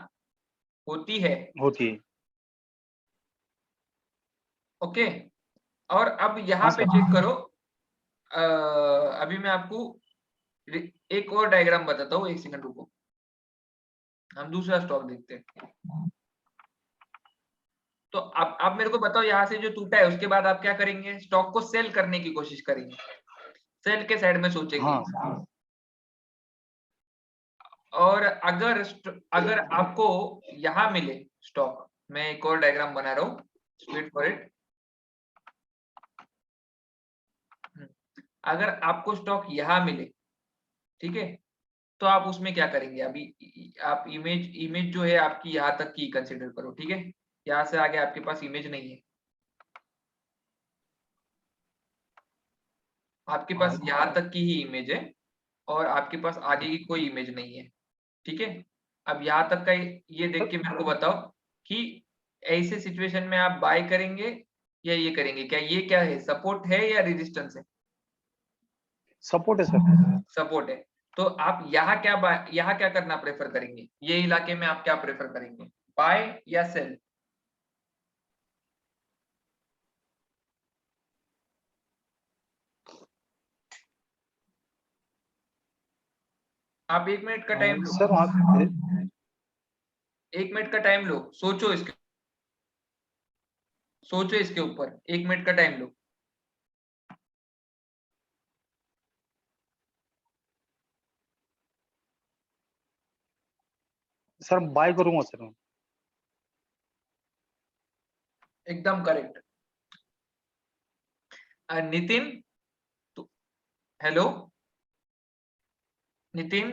होती है। होती है। ओके, और अब यहाँ हाँ पे सर। चेक करो। अभी मैं आपको एक और डायग्राम बताता हूँ, एक सेकंड रुको। हम दूसरा स्टॉक देखते हैं। तो आप मेरे को बताओ, यहाँ से जो टूटा है उसके बाद आप क्या करेंगे? स्टॉक को सेल करने की कोशिश करेंगे, सेल के साइड में सोचेंगे। हाँ। और अगर आपको यहाँ मिले स्टॉक, मैं एक और डायग्राम बना रहा हूँ, वेट फॉर इट। अगर आपको स्टॉक यहाँ मिले, ठीक है, तो आप उसमें क्या करेंगे? अभी आप इमेज जो है आपकी यहाँ तक की कंसिडर करो। ठीक है, यहाँ से आगे आपके पास इमेज नहीं है, आपके पास यहाँ तक की ही इमेज है और आपके पास आगे की कोई इमेज नहीं है। ठीक है, अब यहाँ तक का ये देख के मेरे को बताओ कि ऐसे सिचुएशन में आप बाय करेंगे या ये करेंगे? क्या ये क्या है, सपोर्ट है या रेजिस्टेंस है? सपोर्ट है सर। सपोर्ट है। तो आप यहाँ क्या करना प्रेफर करेंगे? ये इलाके में आप क्या प्रेफर करेंगे, बाय या सेल? आप 1 मिनट का टाइम लो। सर 1 मिनट का टाइम लो, सोचो इसके ऊपर 1 मिनट का टाइम लो। सर बाय करूंगा सर मैं। एकदम correct. Nitin, hello Nitin.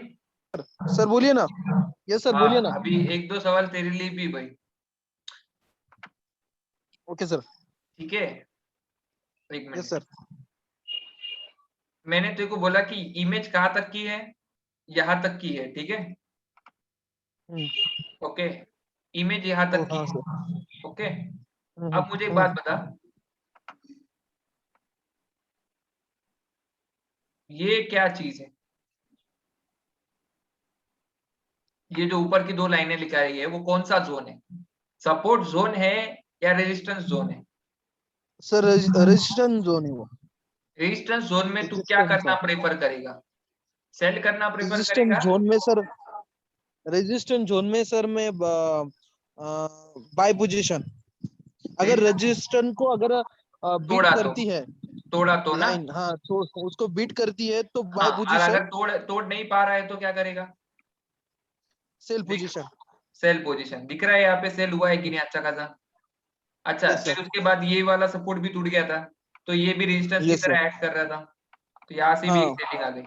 Sir बोलिए ना। यस सर, बोलिए ना। हाँ, अभी 1-2 सवाल तेरे लिए भी भाई। Okay sir. ठीक है, 1 यस मिनट। सर। मैंने तेरे को बोला कि इमेज कहाँ तक की है, यहाँ तक की है, ठीक है। ओके, इमेज यहाँ तक की हाँ है। सर। ओके, अब मुझे एक बात बता, ये क्या चीज है? ये जो ऊपर की 2 लाइनें लिखाई है वो कौन सा जोन है? सपोर्ट जोन है या रेजिस्टेंस जोन है? सर रेजिस्टेंस जोन है वो। रेजिस्टेंस जोन में तू क्या रेजिस्टेंस करना है। प्रेफर करेगा? सेल करना प्रेफर रेजिस्टेंस करेगा? जोन में सर, रेजिस्टेंस जोन में सर मैं बाय पोजीशन, अगर रेजिस्टेंस रेजिस्टेंस को अगर बीट तोड़ा तो, करती है तोड़ा तो ना। लाइन, हाँ तो उसको बीट करती है तो हाँ, बाय और पोजीशन, अगर तोड़ तोड़ नहीं पा रहा है तो क्या करेगा? सेल देख, पोजीशन। सेल पोजीशन दिख रहा है यहाँ पे, सेल हुआ है कि नहीं अच्छा खासा? अच्छा, यस फिर सर। उसके बाद ये वाला सपोर्ट भी टूट गया था, तो ये भी रेजिस्टेंस की यस सर। तरह एक्ट कर रहा था, तो यहाँ से भी एक हाँ, सेलिंग आ गई।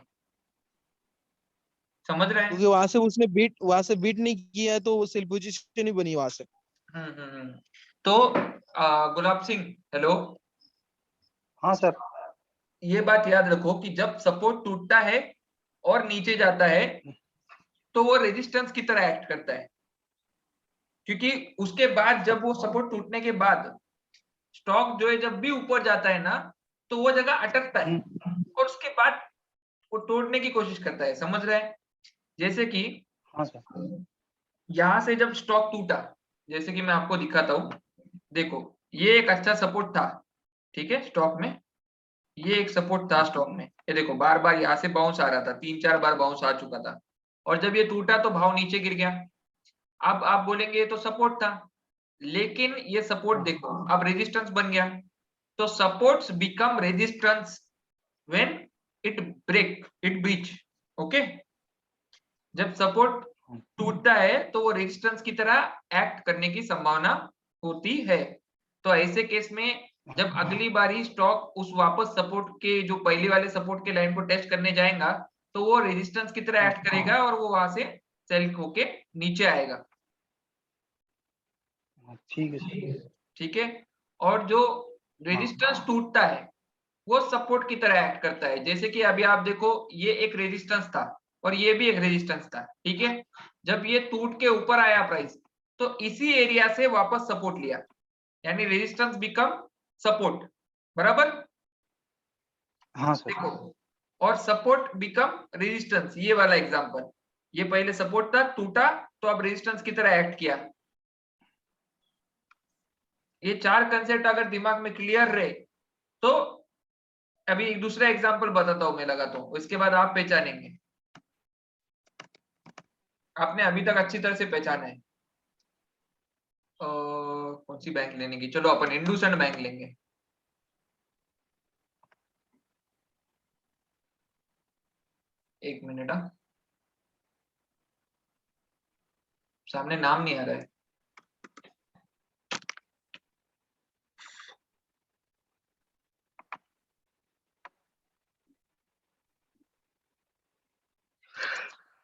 समझ रहे हैं? क्योंकि वहां से बीट नहीं किया है तो वो सेल पोजीशन ही बनी वहां से। हम्म। तो गुलाब सिंह, हेलो। हाँ सर। ये बात याद रखो कि जब सपोर्ट टूटता है और नीचे जाता है तो वो रेजिस्टेंस की तरह एक्ट करता है, क्योंकि उसके बाद जब वो सपोर्ट टूटने के बाद स्टॉक जो है जब भी ऊपर जाता है ना, तो वो जगह अटकता है और उसके बाद वो तोड़ने की कोशिश करता है। समझ रहे हैं? जैसे कि हाँ सर। यहां से जब स्टॉक टूटा, जैसे कि मैं आपको दिखाता हूं, देखो ये एक अच्छा सपोर्ट था, ठीक है, स्टॉक में। ये एक सपोर्ट था स्टॉक में, ये देखो बार बार यहाँ से बाउंस आ रहा था, 3-4 बार बाउंस आ चुका था, और जब ये टूटा तो भाव नीचे गिर गया। अब आप बोलेंगे ये तो सपोर्ट था, लेकिन ये सपोर्ट हाँ देखो अब रेजिस्टेंस बन गया। तो supports become resistance when it break it breach. Okay, जब सपोर्ट हाँ। टूटता है तो वो रेजिस्टेंस की तरह एक्ट करने की संभावना होती है। तो ऐसे केस में जब अगली बारी स्टॉक उस वापस सपोर्ट के जो पहले वाले सपोर्ट के लाइन को टेस्ट करने जाएगा, तो वो रेजिस्टेंस की तरह हाँ, एक्ट करेगा और वो वहां से सेल होके नीचे आएगा। हाँ, ठीक है सर। ठीक है, और जो हाँ रेजिस्टेंस टूटता है वो सपोर्ट की तरह एक्ट करता है। जैसे कि अभी आप देखो ये एक रेजिस्टेंस था और ये भी एक रेजिस्टेंस था, ठीक है। जब ये टूट के ऊपर आया प्राइस, तो इसी एरिया से वापस सपोर्ट लिया, यानी रेजिस्टेंस बिकम सपोर्ट, बराबर। हाँ सर। देखो, और सपोर्ट बिकम रेजिस्टेंस, ये वाला एग्जांपल, ये पहले सपोर्ट था, टूटा, तो अब रेजिस्टेंस की तरह एक्ट किया। ये 4 कंसेप्ट अगर दिमाग में क्लियर रहे तो अभी एक दूसरा एग्जांपल बताता हूं मैं लगाता हूं, इसके बाद आप पहचानेंगे। आपने अभी तक अच्छी तरह से पहचाना है। कौन सी बैंक लेने की, चलो अपन इंडसइंड बैंक लेंगे। एक मिनट, सामने नाम नहीं आ रहा है।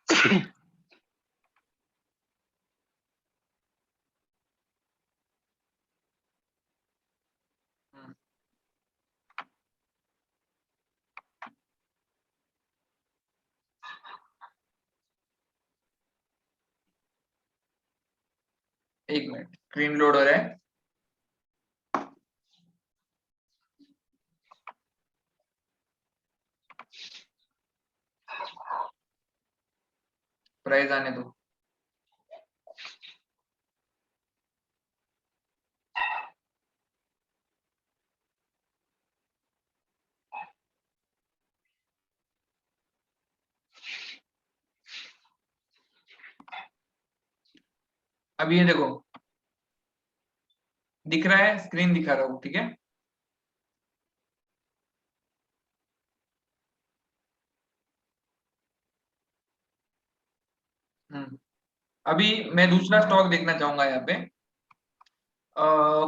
हम्म, एक मिनट, स्क्रीन लोड हो रहा है। प्राइस आने दो। अब ये देखो, दिख रहा है, स्क्रीन दिखा रहा हूँ, ठीक है। अभी मैं दूसरा स्टॉक देखना चाहूंगा यहाँ पे।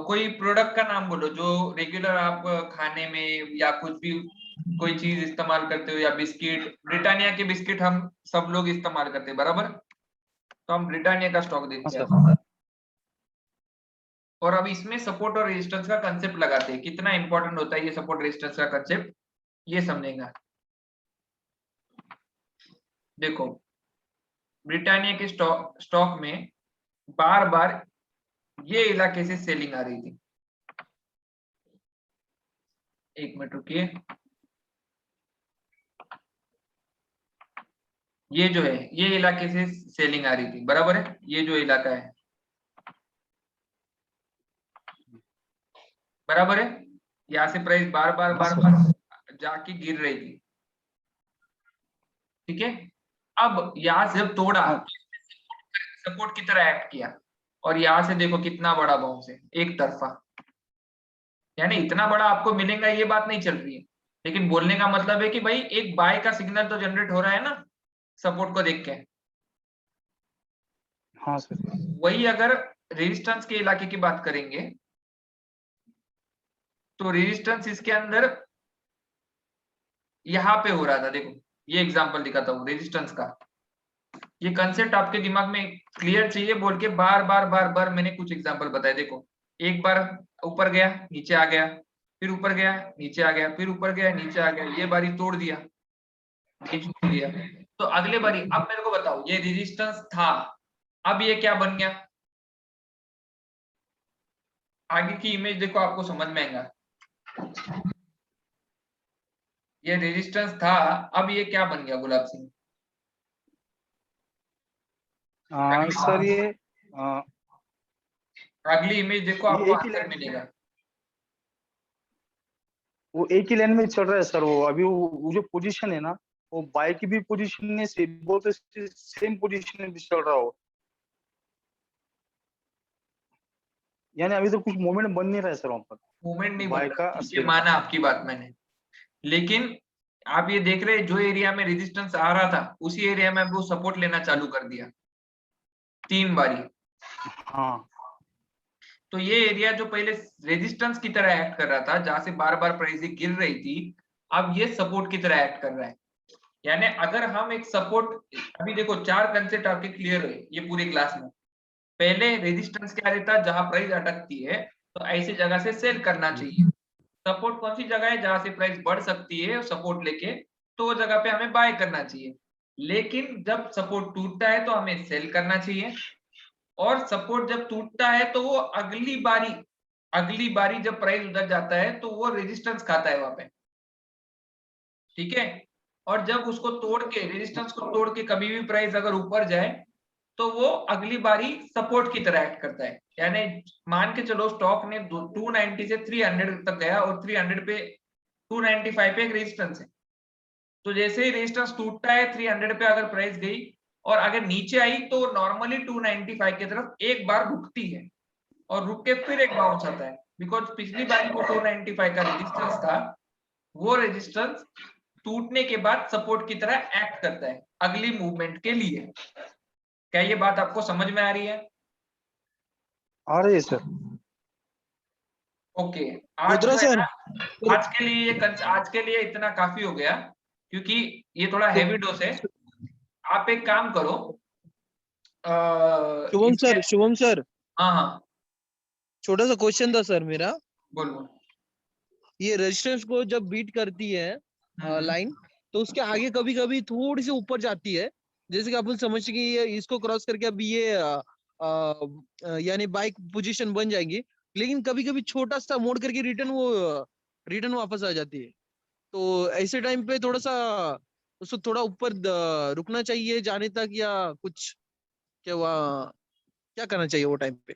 कोई प्रोडक्ट का नाम बोलो जो रेगुलर आप खाने में या कुछ भी कोई चीज इस्तेमाल करते हो, या बिस्किट, ब्रिटानिया के बिस्किट हम सब लोग इस्तेमाल करते हैं, बराबर। तो हम ब्रिटानिया का स्टॉक देखते हाँ हैं, और अब इसमें सपोर्ट और रेजिस्टेंस का कंसेप्ट लगाते हैं। कितना इंपॉर्टेंट होता है ये सपोर्ट रेजिस्टेंस का कंसेप्ट, ये समझेगा। देखो, ब्रिटानिया के स्टॉक में बार बार ये इलाके से सेलिंग आ रही थी। एक मिनट रुकिए, ये जो है ये इलाके से सेलिंग आ रही थी, बराबर है। ये जो इलाका है, बराबर है। यहाँ से प्राइस बार बार जाके गिर रही थी, ठीक है। अब यहाँ से जब तोड़ा, सपोर्ट की तरह एक्ट किया, और यहाँ से देखो कितना बड़ा बाउंस है, एक तरफा। यानी इतना बड़ा आपको मिलेगा ये बात नहीं चल रही है, लेकिन बोलने का मतलब है कि भाई एक बाय का सिग्नल तो जनरेट हो रहा है ना सपोर्ट को देख के। हाँ सर। वही अगर रेजिस्टेंस के इलाके की बात करेंगे, तो रेजिस्टेंस इसके अंदर यहाँ पे हो रहा था। देखो ये एग्जांपल दिखाता हूँ रेजिस्टेंस का। ये कंसेप्ट आपके दिमाग में क्लियर चाहिए बोल के बार बार मैंने कुछ एग्जांपल बताए। देखो, एक बार ऊपर गया, नीचे आ गया, फिर ऊपर गया, नीचे आ गया, फिर ऊपर गया, नीचे आ गया, ये बारी तोड़ दिया, ये छोड़ दिया। तो अगले बारी अब मेरे को बताओ, ये रेजिस्टेंस था, अब ये क्या बन गया। आगे की इमेज देखो, आपको समझ में आएगा। ये रेजिस्टेंस था, अब ये क्या बन गया गुलाब सिंह। सर ये अगली इमेज देखो, ये आपको एक ही आंसर मिलेगा। वो एक ही लाइन में चल रहा है सर। वो अभी वो जो पोजीशन है ना, वो बाय की भी पोजीशन में से बोलते सेम पोजीशन में भी चल रहा हो। यानी अभी तो कुछ मोमेंट बन नहीं रहा है सर वहां पर, मूवमेंट नहीं बन बाय रहा, का ये सेल। माना आपकी बात मैंने, लेकिन आप ये देख रहे हैं जो एरिया में रेजिस्टेंस आ रहा था उसी एरिया में वो सपोर्ट लेना चालू कर दिया 3 बारी। हाँ तो ये एरिया जो पहले रेजिस्टेंस की तरह एक्ट कर रहा था, जहां से बार बार प्राइस गिर रही थी, अब ये सपोर्ट की तरह एक्ट कर रहा है। यानी अगर हम एक सपोर्ट, अभी देखो 4 कंसेप्ट आपके क्लियर हुए ये पूरी क्लास में। पहले रेजिस्टेंस क्या रहता है, जहां प्राइस अटकती है तो ऐसी जगह से सेल करना चाहिए। सपोर्ट कौन सी जगह है, जहां से प्राइस बढ़ सकती है सपोर्ट लेके, तो वो जगह पे हमें बाय करना चाहिए। लेकिन जब सपोर्ट टूटता है तो हमें सेल करना चाहिए, और सपोर्ट जब टूटता है तो वो अगली बारी जब प्राइस उधर जाता है तो वो रेजिस्टेंस खाता है वहां पे, ठीक है। और जब उसको तोड़ के, रेजिस्टेंस को तोड़ के कभी भी प्राइस अगर ऊपर जाए तो वो अगली बारी सपोर्ट की तरह एक्ट करता है। यानी मान के चलो स्टॉक ने 290 से 300 तक गया, और 300 पे 295 पे एक रेजिस्टेंस है। तो जैसे ही रेजिस्टेंस टूटता है 300 पे अगर प्राइस गई और अगर नीचे आई तो नॉर्मली 295 की तरफ एक बार रुकती है, और रुक के फिर एक बाउंस आता है। बिकॉज पिछली बार जो 295 का रेजिस्टेंस था, वो रेजिस्टेंस टूटने के बाद सपोर्ट की तरह एक्ट करता है अगली मूवमेंट के लिए। क्या ये बात आपको समझ में आ रही है? आ रही है सर। ओके, आज जो रुद्रा है सर, ना, आज के लिए इतना काफी हो गया, क्योंकि ये थोड़ा हैवी डोज है। आप एक काम करो, इसके, शुभम सर, हाँ हाँ छोटा सा क्वेश्चन था सर मेरा। बोलो। ये रेजिस्टेंस को जब बीट करती है लाइन, तो उसके आगे कभी कभी थोड़ी सी ऊपर जाती है, जैसे कि अपन समझते कि ये इसको क्रॉस करके अभी ये यानी बाइक पोजीशन बन जाएगी, लेकिन कभी कभी छोटा सा मोड़ करके रिटर्न वापस आ जाती है। तो ऐसे टाइम पे थोड़ा सा उसको थोड़ा ऊपर रुकना चाहिए जाने तक, या कुछ क्या क्या करना चाहिए वो टाइम पे?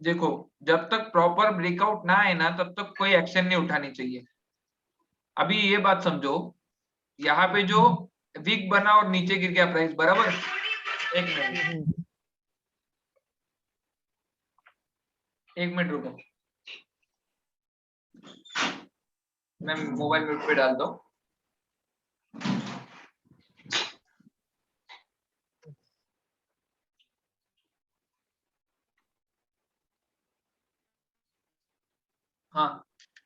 देखो, जब तक प्रॉपर ब्रेकआउट ना आए ना तब तक कोई एक्शन नहीं उठानी चाहिए। अभी ये बात समझो, यहाँ पे जो वीक बना और नीचे गिर गया प्राइस, बराबर। एक मिनट, एक मिनट रुको, मैं मोबाइल म्यूट पे डालता हूँ। हाँ,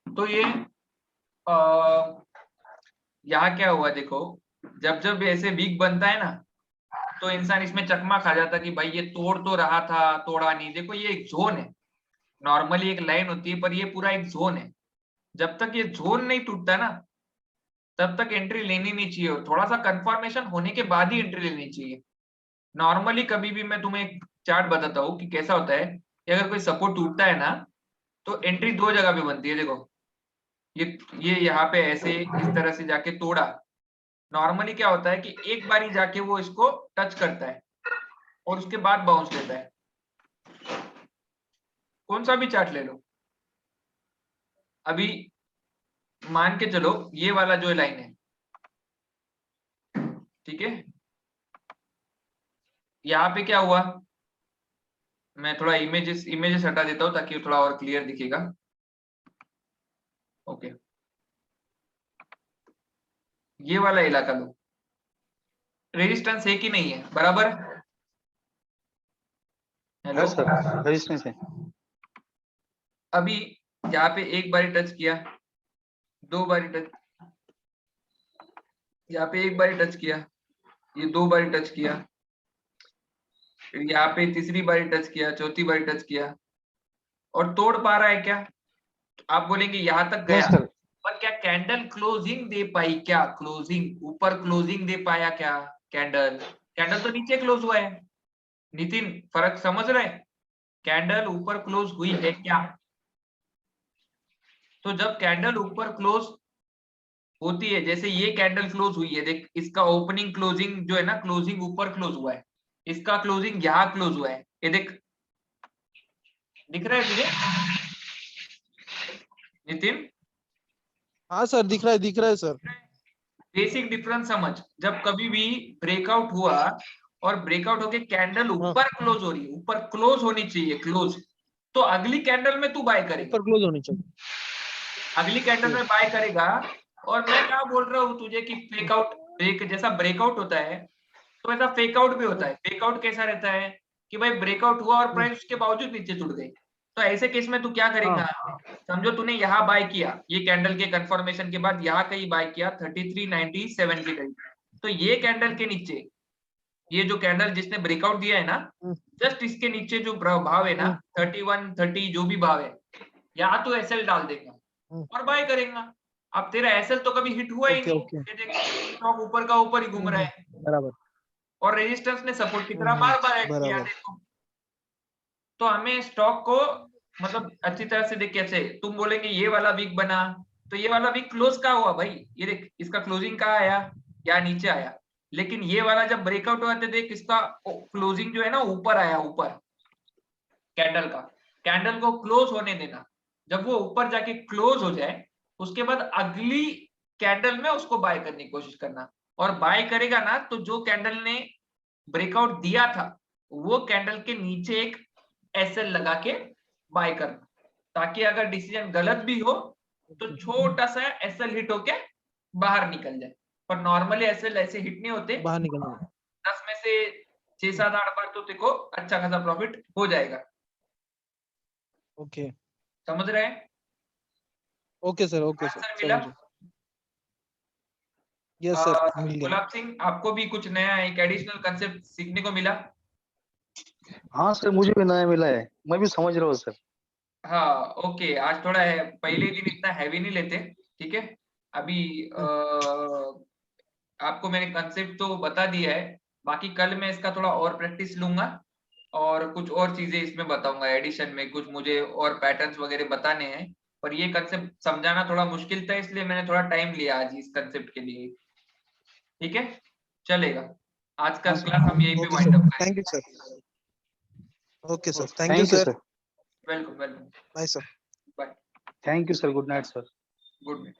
तो ये यहाँ क्या हुआ देखो, जब जब ऐसे वीक बनता है ना, तो इंसान इसमें चकमा खा जाता कि भाई ये तोड़ तो रहा था, तोड़ा नहीं। देखो ये एक जोन है, नॉर्मली एक लाइन होती है, पर ये पूरा एक जोन है। जब तक ये जोन नहीं टूटता ना, तब तक एंट्री लेनी नहीं चाहिए। थोड़ा सा कंफर्मेशन होने के बाद ही एंट्री लेनी चाहिए। नॉर्मली कभी भी मैं तुम्हें एक चार्ट बताता हूँ कि कैसा होता है कि अगर कोई सपोर्ट टूटता है ना, तो एंट्री दो जगह पे बनती है। देखो ये यहाँ पे ऐसे इस तरह से जाके तोड़ा, नॉर्मली क्या होता है कि एक बारी जाके वो इसको टच करता है और उसके बाद बाउंस लेता है। कौन सा भी चार्ट ले लो, अभी मान के चलो ये वाला जो लाइन है, ठीक है, यहाँ पे क्या हुआ, मैं थोड़ा इमेजेस हटा देता हूँ ताकि थोड़ा और क्लियर दिखेगा। ओके, ये वाला इलाका लो, रेजिस्टेंस है कि नहीं है, बराबर? हेलो है सर, रेजिस्टेंस है। अभी यहाँ पे एक बारी टच किया, दो बारी टच, यहाँ पे एक बारी टच किया, ये दो बारी टच किया, फिर यहाँ पे तीसरी बारी टच किया, चौथी बारी टच किया, और तोड़ पा रहा है क्या? तो आप बोलेंगे यहाँ तक नहीं गया, सर, पर क्या कैंडल क्लोजिंग दे पाई क्या? क्लोजिंग, ऊपर क्लोजिंग दे पाया क्या कैंडल? कैंडल तो नीचे क्लोज हुआ है। नितिन, फर्क समझ रहे हैं? कैंडल ऊपर क्लोज हुई है क्या? तो जब कैंडल ऊपर क्लोज होती है, जैसे ये कैंडल क्लोज हुई है, देख इसका ओपनिंग क्लोजिंग जो है ना, क्लोजिंग ऊपर क्लोज हुआ है, इसका क्लोजिंग यहाँ क्लोज हुआ है, ये देख, दिख रहा है तुझे नितिन? हाँ सर, दिख रहा है सर। बेसिक डिफरेंस समझ, जब कभी भी ब्रेकआउट हुआ और ब्रेकआउट होके कैंडल हाँ, ऊपर क्लोज हो रही है, ऊपर क्लोज होनी चाहिए, क्लोज, तो अगली कैंडल में तू बाय करेगा, ऊपर क्लोज होनी चाहिए। अगली कैंडल में बाय करेगा। और मैं क्या बोल रहा हूँ तुझे कि फेक आउट, ब्रेक जैसा ब्रेकआउट होता है, तो ऐसा फेक आउट भी होता है। फेक आउट कैसा रहता है कि भाई ब्रेकआउट हुआ और प्राइस उसके बावजूद नीचे टूट गई, तो ऐसे केस में तू क्या करेगा? समझो तूने यहाँ बाय किया, ये कैंडल के कंफर्मेशन के बाद यहाँ कहीं बाय किया 3397 के करीब, तो ये कैंडल के नीचे, ये जो कैंडल जिसने ब्रेकआउट दिया है ना, जस्ट इसके नीचे जो भाव है ना 3130 जो भी भाव है, यहाँ तो एसएल डाल देगा और बाय करेगा। अब तेरा एसएल तो कभी हिट हुआ ही ओके नहीं, ओके, ये देख स्टॉक ऊपर का ऊपर ही घूम रहा है, बराबर। और रेजिस्टेंस ने सपोर्ट की तरह बार बार एक्ट किया। बराबर। देखो, तो हमें स्टॉक को मतलब अच्छी तरह से देख, कैसे तुम बोलेंगे ये वाला वीक बना, तो ये वाला वीक क्लोज कहाँ हुआ भाई? ये देख इसका क्लोजिंग कहाँ आया, या नीचे आया। लेकिन ये वाला जब ब्रेकआउट हुआ तो देख इसका क्लोजिंग जो है ना ऊपर आया, ऊपर कैंडल का, कैंडल को क्लोज होने देना। जब वो ऊपर जाके क्लोज हो जाए, उसके बाद अगली कैंडल में उसको बाय करने की कोशिश करना, और बाय करेगा ना तो जो कैंडल ने ब्रेकआउट दिया था, वो कैंडल के नीचे एक एसएल लगा के बाय करना, ताकि अगर डिसीजन गलत भी हो तो छोटा सा एसएल हिट होके बाहर निकल जाए। पर नॉर्मली एसएल ऐसे हिट नहीं होते, बाहर निकलना। 10 में से 6 7 8 बार तो देखो अच्छा खासा प्रॉफिट हो जाएगा। ओके समझ रहे हैं? Okay sir, okay sir, answer मिला? समझ। यस सर, मिल गया। गुलाब सिंह, आपको भी कुछ नया एक एडिशनल कंसेप्ट सीखने को मिला? हाँ सर, मुझे भी नया मिला है, मैं भी समझ रहा हूँ सर। हाँ ओके, आज थोड़ा है, पहले दिन इतना हैवी नहीं लेते, ठीक है? अभी आपको मैंने कंसेप्ट तो बता दिया है, बाकी कल मैं इसका थोड़ा और प्रैक्टिस लूंगा और कुछ और चीजें इसमें बताऊंगा। एडिशन में कुछ मुझे और पैटर्न्स वगैरह बताने हैं, पर ये कंसेप्ट समझाना थोड़ा मुश्किल था, इसलिए मैंने थोड़ा टाइम लिया आज इस कंसेप्ट के लिए। ठीक है, चलेगा। आज का हाँ सर, क्लास हम यहीं पे okay wind sir, up thank you करेंगे। Sir. Okay sir, thank you thank you sir. Sir, welcome welcome, bye sir. Bye, thank you sir, good night sir. Good night.